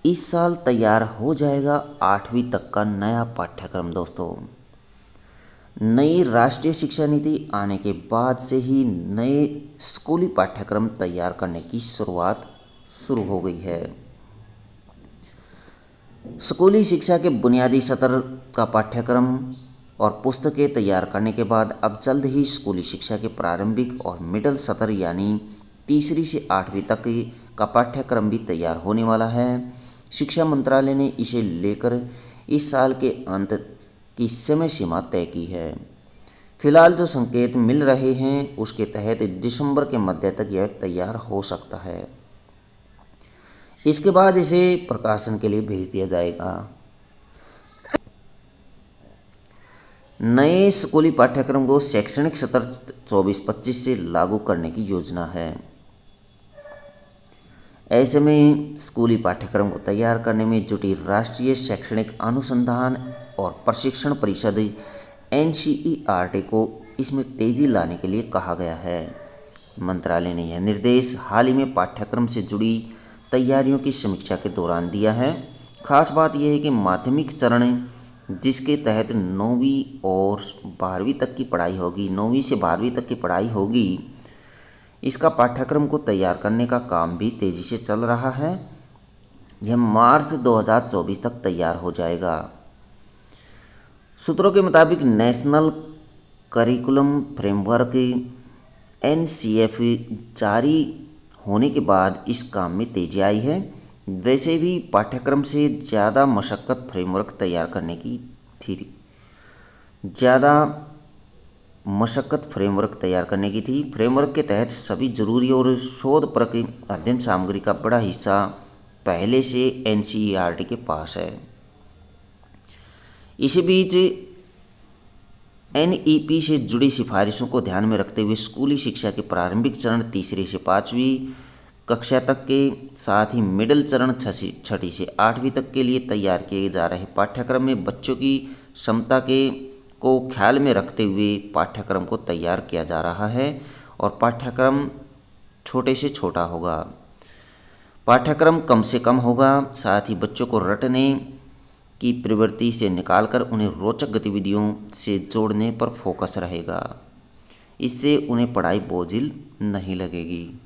इस साल तैयार हो जाएगा 8वीं तक का नया पाठ्यक्रम। दोस्तों, नई राष्ट्रीय शिक्षा नीति आने के बाद से ही नए स्कूली पाठ्यक्रम तैयार करने की शुरुआत शुरू हो गई है। स्कूली शिक्षा के बुनियादी स्तर का पाठ्यक्रम और पुस्तकें तैयार करने के बाद अब जल्द ही स्कूली शिक्षा के प्रारंभिक और मिडिल स्तर यानी तीसरी से 8वीं तक का पाठ्यक्रम भी तैयार होने वाला है। शिक्षा मंत्रालय ने इसे लेकर इस साल के अंत की समय सीमा तय की है। फिलहाल जो संकेत मिल रहे हैं उसके तहत दिसंबर के मध्य तक यह तैयार हो सकता है। इसके बाद इसे प्रकाशन के लिए भेज दिया जाएगा। नए स्कूली पाठ्यक्रम को शैक्षणिक सत्र 24-25 से लागू करने की योजना है। ऐसे में स्कूली पाठ्यक्रम को तैयार करने में जुटी राष्ट्रीय शैक्षणिक अनुसंधान और प्रशिक्षण परिषद NCERT को इसमें तेजी लाने के लिए कहा गया है। मंत्रालय ने यह निर्देश हाल ही में पाठ्यक्रम से जुड़ी तैयारियों की समीक्षा के दौरान दिया है। खास बात यह है कि माध्यमिक चरण जिसके तहत 9वीं और 12वीं तक की पढ़ाई होगी, 9वीं से 12वीं तक की पढ़ाई होगी, इसका पाठ्यक्रम को तैयार करने का काम भी तेज़ी से चल रहा है। यह मार्च 2024 तक तैयार हो जाएगा। सूत्रों के मुताबिक नेशनल करिकुलम फ्रेमवर्क NCF जारी होने के बाद इस काम में तेजी आई है। वैसे भी पाठ्यक्रम से ज़्यादा मशक्क़त फ्रेमवर्क तैयार करने की थी फ्रेमवर्क के तहत सभी जरूरी और शोधपरक अध्ययन सामग्री का बड़ा हिस्सा पहले से NCERT के पास है। इसी बीच NEP से जुड़ी सिफारिशों को ध्यान में रखते हुए स्कूली शिक्षा के प्रारंभिक चरण तीसरी से 5वीं कक्षा तक के साथ ही मिडिल चरण 6ठी से 8वीं तक के लिए तैयार किए जा रहे पाठ्यक्रम में बच्चों की क्षमता को ख्याल में रखते हुए पाठ्यक्रम को तैयार किया जा रहा है और पाठ्यक्रम छोटे से छोटा होगा। पाठ्यक्रम कम से कम होगा, साथ ही बच्चों को रटने की प्रवृत्ति से निकालकर उन्हें रोचक गतिविधियों से जोड़ने पर फोकस रहेगा। इससे उन्हें पढ़ाई बोझिल नहीं लगेगी।